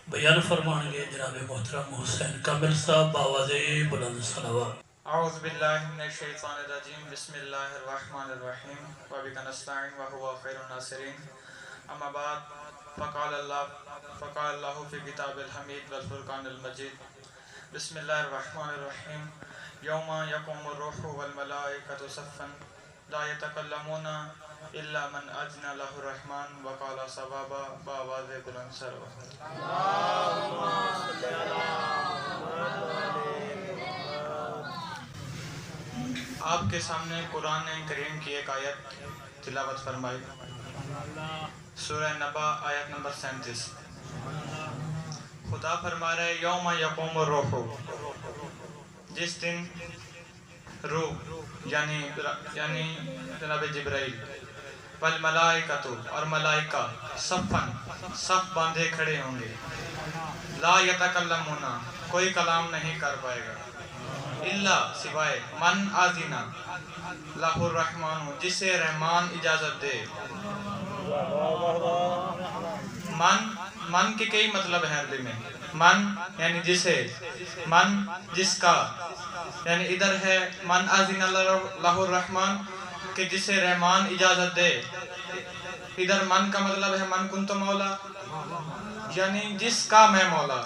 बयान फरमाएंगे जनाब मोहतरम हुसैन कामिल साहब बावाज़े बुलंद सलावत। औज़ु बिल्लाहि मिनश शैतानिर रजीम बिस्मिल्लाहिर रहमानिर रहीम व बिका नस्तईन व हुवा खैरुन नासिरीन अम्मा बाद फ़क़ाल अल्लाहु फ़ी किताबिल हमीद वल फ़ुरक़ानिल मजीद बिस्मिल्लाहिर रहमानिर रहीम यौमा यक़ूमुर रूहु वल मलाइकतु सफ़्फ़न ला यतकल्लमूना इल्ला मन अज़्न लहुर रहमान व क़ाला सवाबा बावाज़े बुलंद सलावत। आपके सामने कुरान करीम की एक आयत तिलावत फरमाई। सूरह नबा आयत नंबर 37। खुदा फरमा रहे यौम यक़ूमुर रूह, जिस दिन रूह यानी जनाब जिब्राइल वल मलाइकतु और मलाइका सफ़न सफ़ बांधे खड़े होंगे। ला यतकल्लमूना कोई कलाम नहीं कर पाएगा, इल्ला सिवाय मन आज़िना लहुर रहमान जिसे रहमान इजाज़त दे। मन के कई मतलब हैं अरबी में। मन यानी जिसे, मन जिसका, यानी इधर है मन आज़िना लहुर रहमान कि जिसे रहमान इजाज़त दे। इधर मन का मतलब है मन कुंतो मौला, यानी जिसका मैं मौला।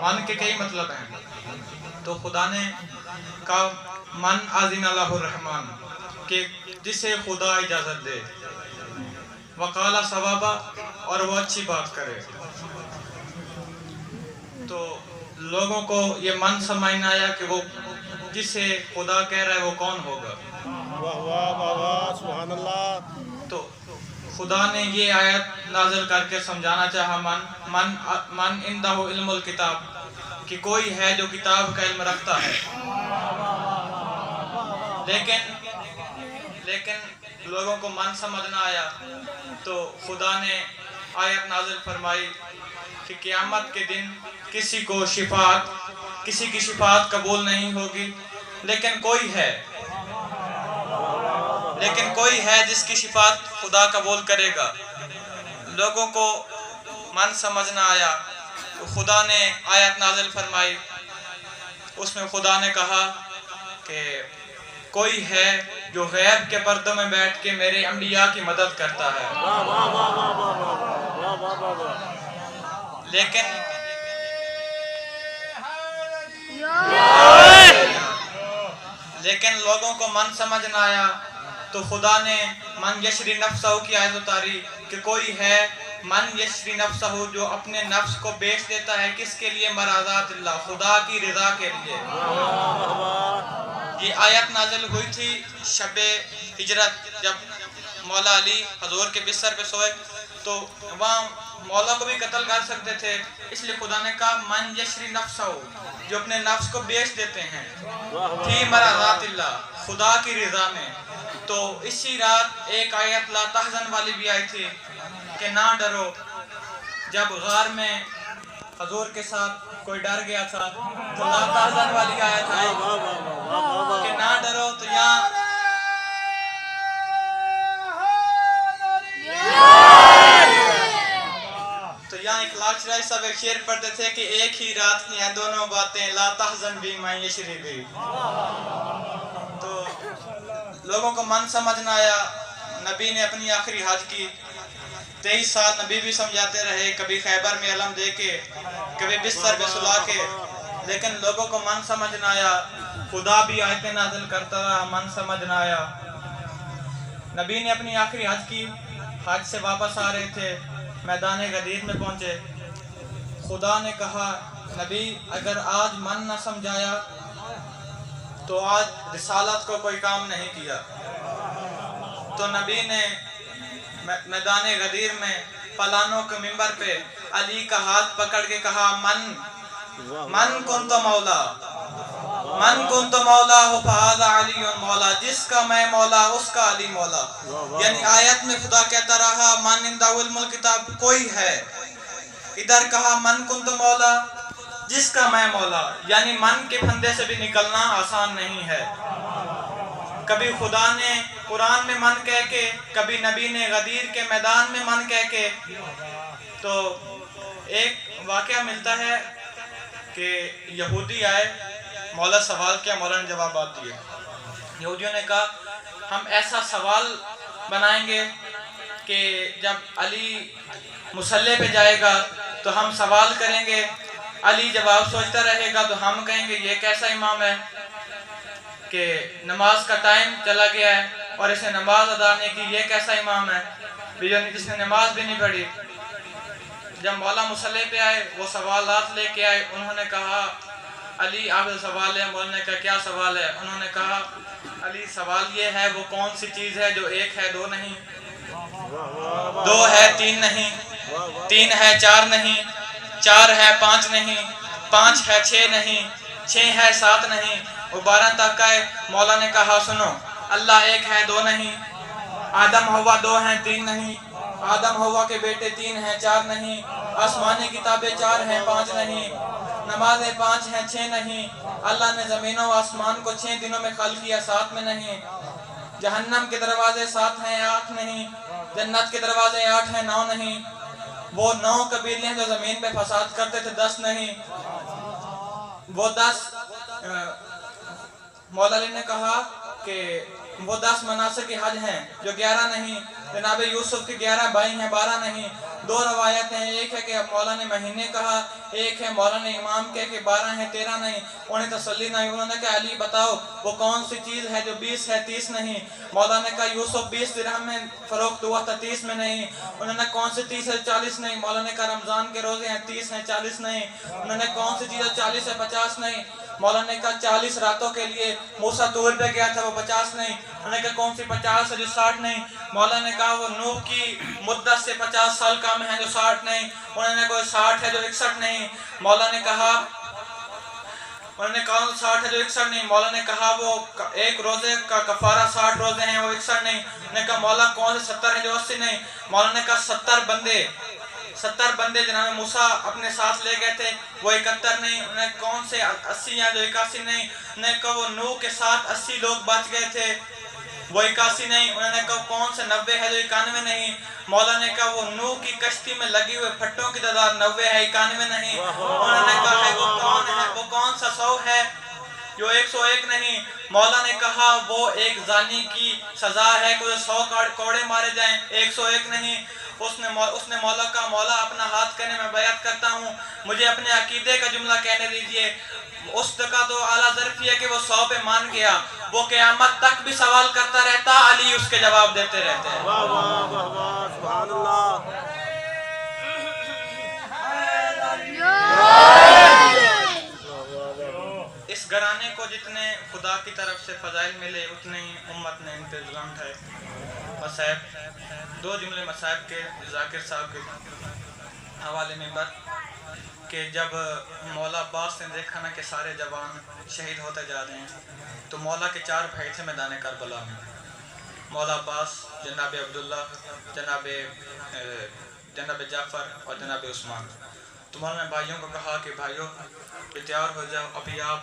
मन के कई मतलब हैं। तो खुदा ने का मन आज़िना लहुर रहमान के जिसे खुदा इजाज़त दे। वक़ाला सवाबा और वो अच्छी बात करे। तो लोगों को ये मन समझ में आया कि वो जिसे खुदा कह रहा है वो कौन होगा। सुभान अल्लाह। तो खुदा ने ये आयत नाज़िल करके समझाना चाहा मन इंदहु इल्मुल किताब कि कोई है जो किताब का इल्म रखता है। लेकिन लोगों को मन समझ ना आया तो खुदा ने आयत नाज़िल फरमाई कि क़यामत के दिन किसी की शिफात कबूल नहीं होगी, लेकिन कोई है जिसकी शिफात खुदा कबूल करेगा। लोगों को मन समझ ना आया तो खुदा ने आयत नाज़िल फरमाई। उसमें खुदा ने कहा कि कोई है जो गैब के पर्दों में बैठ के मेरे अंबिया की मदद करता है। लेकिन लोगों को मन समझ ना आया तो खुदा ने मन यशरी नफ्सहू की आयत उतारी कि कोई है मन यशरी नफ्सहू जो अपने नफ्स को बेच देता है। किसके लिए? मराज़ातिल्लाह, खुदा की रज़ा के लिए। ये आयत नाज़िल हुई थी शबे हिजरत, जब मौला अली हजूर के बिस्तर पे सोए तो वहाँ मौला को भी कत्ल कर सकते थे, इसलिए खुदा ने कहा मन यशरी नफ्सहू जो अपने नफ्स को बेच देते हैं थी मराज़ातिल्लाह, खुदा की रज़ा में। तो इसी रात एक आयत ला तहज़न वाली भी आई थी कि ना डरो। जब गार में हजूर के साथ कोई डर गया था तो ला तहज़न वाली आयत आई कि ना डरो। तो यहाँ इखलास राय साहब एक शेर पढ़ते थे कि एक ही रात की हैं दोनों बातें, ला तहज़न भी मैं यशरी भी। तो लोगों को मन समझ ना आया। नबी ने अपनी आखिरी हज की, 23 साल नबी भी समझाते रहे, कभी खैबर में अलम दे के, कभी बिस्तर पे सुला के, लेकिन लोगों को मन समझ ना आया। खुदा भी आयतें नाज़िल करता रहा, मन समझ ना आया। नबी ने अपनी आखिरी हज की, हज से वापस आ रहे थे, मैदान गदीर में पहुंचे। खुदा ने कहा नबी अगर आज मन न समझाया तो आज रिसालत को कोई काम नहीं किया। तो नबी ने मैदान गदीर में पलानों के मिंबर पे अली का हाथ पकड़ के कहा मन कुंतो मौला हो फहाज़ा अली मौला, जिसका मैं मौला उसका अली मौला। यानी आयत में खुदा कहता रहा मन इंदहु इल्मुल किताब कोई है, इधर कहा मन कुंतो मौला जिसका मैं मौला। यानी मन के फंदे से भी निकलना आसान नहीं है। कभी खुदा ने कुरान में मन कह के, कभी नबी ने गदीर के मैदान में मन कह के। तो एक वाक़या मिलता है कि यहूदी आए, मौला सवाल किया, मौला ने जवाब दिए। यहूदियों ने कहा हम ऐसा सवाल बनाएंगे कि जब अली मुसल्ले पे जाएगा तो हम सवाल करेंगे, अली जवाब सोचता रहेगा तो हम कहेंगे ये कैसा इमाम है कि नमाज का टाइम चला गया है और इसे नमाज अदा नहीं की, ये कैसा इमाम है जिसने नमाज भी नहीं पढ़ी। जब मौला मुसल्ले पे आए, वो सवालात लेके आए, उन्होंने कहा अली आपसे सवाल है। मौला ने कहा क्या सवाल है? उन्होंने कहा अली सवाल ये है वो कौन सी चीज़ है जो एक है दो नहीं, दो है तीन नहीं, तीन है चार नहीं, चार है पाँच नहीं, पाँच है छः नहीं, छः है सात नहीं, वो 12 तक का है। मौला ने कहा सुनो, अल्लाह एक है दो नहीं, आदम हवा दो हैं तीन नहीं, आदम हवा के बेटे तीन हैं चार नहीं, आसमानी किताबें चार हैं पाँच नहीं, नमाजें 5 हैं 6 नहीं, अल्लाह ने ज़मीनों आसमान को 6 दिनों में खल्क़ किया 7 में नहीं, जहन्नम के दरवाजे 7 हैं 8 नहीं, जन्नत के दरवाजे 8 हैं 9 नहीं, वो 9 कबीले हैं जो ज़मीन पे फसाद करते थे 10 नहीं, वो 10 मौला अली ने कहा कि वो 10 मनासिक के हज हैं जो 11 नहीं, जनाब यूसुफ के 11 भाई हैं 12 नहीं। 2 रवायत हैं, एक है कि मौला ने महीने कहा, एक है मौला ने इमाम कहे कि 12 हैं 13 नहीं। उन्हें तसल्ली नहीं, उन्होंने कहा अली बताओ वो कौन सी चीज़ है जो 20 है 30 नहीं। मौला ने कहा यूसुफ 20 दिरहम में फरोख्त हुआ था 30 में नहीं। उन्होंने कौन सी 30 है 40 नहीं। मौला ने कहा रमज़ान के रोज़े हैं 30 हैं 40 नहीं। उन्होंने कौन सी चीज़ है 40 है 50 नहीं। मौला ने कहा 40 रातों के लिए मूसा तूर पे गया था वो 50 नहीं। उन्होंने कहा कौन सी 50 है जो 60 नहीं। मौला ने कहा वो नूह की मुद्दत से 50 साल कम है जो 60 नहीं। उन्होंने कहा 60 है जो 61 नहीं। मौला ने कहा उन्होंने कहा 60 है जो 61 नहीं। मौला ने कहा वो एक रोजे का कफारा 60 रोजे हैं वो 61 नहीं। उन्होंने कहा मौला कौन से 70 है जो 80 नहीं। मौला ने कहा 70 बंदे जनाब मूसा अपने साथ ले गए थे वो 71 नहीं। उन्हें कौन से 80 या जो 81 नहीं। उन्हें कहा वो नूह के साथ 80 लोग बच गए थे वो 81 नहीं। उन्होंने कहा कौन से 90 है जो 91 नहीं। मौला ने कहा वो नूह की कश्ती में लगी हुए फट्टों की तादाद 90 है 91 नहीं। उन्होंने कहा वो कौन है वो कौन सा 100 है जो 101 नहीं। मौला ने कहा वो एक जानी की सजा है कोई 100 कोड़े मारे जाएं 101 नहीं। उसने मौला का मौला अपना हाथ कहने में बयात करता हूँ मुझे अपने अकीदे का जुमला कहने दीजिए। उसका तो आला ज़र्फ़ी है कि वो 100 पे मान गया, वो क़यामत तक भी सवाल करता रहता, अली उसके जवाब देते रहते हैं। वाह वाह वाह वाह सुभान अल्लाह। इस घराने को जितने खुदा की तरफ से फजाइल मिले उतने ही उम्मत ने इन पे जुल्म उठाए। मसाइब 2 जुमले मसाइब के जाकिर साहब के हवाले में बात कि जब मौला अब्बास ने देखा ना कि सारे जवान शहीद होते जा रहे हैं तो मौला के 4 भाई थे मैदान करबला में। मौला अब्बास, जनाब अब्दुल्ला, जनाब जाफ़र और जनाब उस्मान। तो मौला ने भाइयों को कहा कि भाइयों तैयार हो जाओ, अभी आप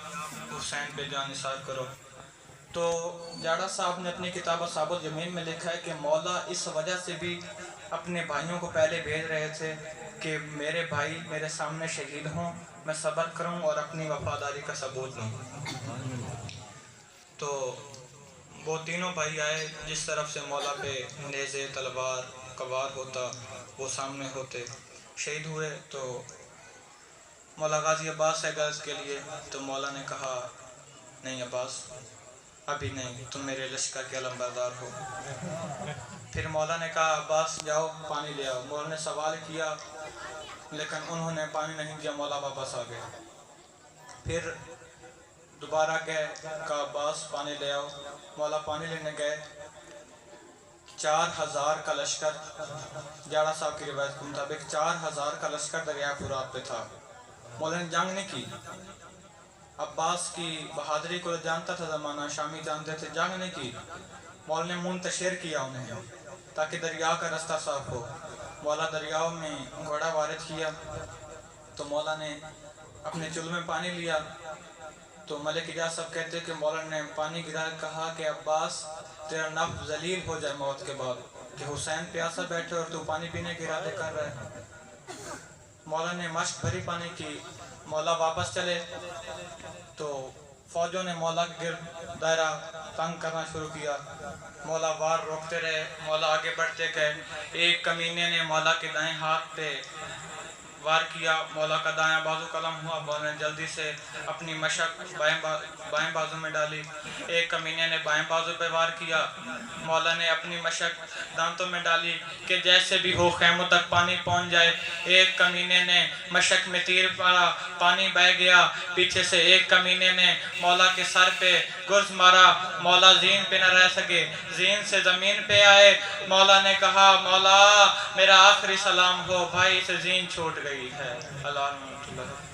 हुसैन पे जान निसार करो। तो जाड़ा साहब ने अपनी किताब साबुल ज़मीन में लिखा है कि मौला इस वजह से भी अपने भाइयों को पहले भेज रहे थे कि मेरे भाई मेरे सामने शहीद हों, मैं सब्र करूं और अपनी वफादारी का सबूत दूं। तो वो तीनों भाई आए, जिस तरफ से मौला पे नेज़े तलवार कवार होता वो सामने होते, शहीद हुए। तो मौला गाजी अब्बास है गर्ज के लिए, तो मौला ने कहा नहीं अब्बास अभी नहीं, तुम मेरे लश्कर के अलमबरदार हो। फिर मौला ने कहा अब्बास जाओ पानी ले आओ। मौला ने सवाल किया लेकिन उन्होंने पानी नहीं दिया, मौला वापस आ गए। फिर दोबारा कहा अब्बास पानी ले आओ। मौला पानी लेने गए। 4000 का लश्कर, जाड़ा साहब की रिवायत के मुताबिक 4000 का लश्कर दरिया फुरात पे था। मौला ने जंग नहीं की। अब्बास की बहादुरी को जानता था ज़माना, शामी जानते थे, जंग नहीं की। मौला ने मुंतशिर किया उन्हें ताकि दरिया का रास्ता साफ हो। मौला दरियाओं में घोड़ा वारिद किया तो मौला ने अपने चुल्ह में पानी लिया। तो मलिक इजाज़ साहब कहते कि मौला ने पानी गिरा, कहा कि अब्बास तेरा नफ्स जलील हो जाए मौत के बाद कि हुसैन प्यासा बैठे और तू पानी पीने की इरादे कर रहा है। मौला ने मशक भरी पानी की। मौला वापस चले तो फौजों ने मौला के गिर्द दायरा तंग करना शुरू किया। मौला वार रोकते रहे, मौला आगे बढ़ते गए। एक कमीने ने मौला के दाएं हाथ पे वार किया। मौला का दायां बाजू कलम हुआ। मौला ने जल्दी से अपनी मशक बाएं बाजू में डाली। एक कमीने ने बाएं बाजू पे वार किया। मौला ने अपनी मशक दांतों में डाली कि जैसे भी हो खैमों तक पानी पहुंच जाए। एक कमीने ने मशक में तीर मारा, पानी बह गया। पीछे से एक कमीने ने मौला के सर पे गुर्ज मारा। मौला ज़ीन पे न रह सके, ज़ीन से ज़मीन पे आए। मौला ने कहा, मौला मेरा आखिरी सलाम हो, भाई से ज़ीन छूट गई है। अल्लाह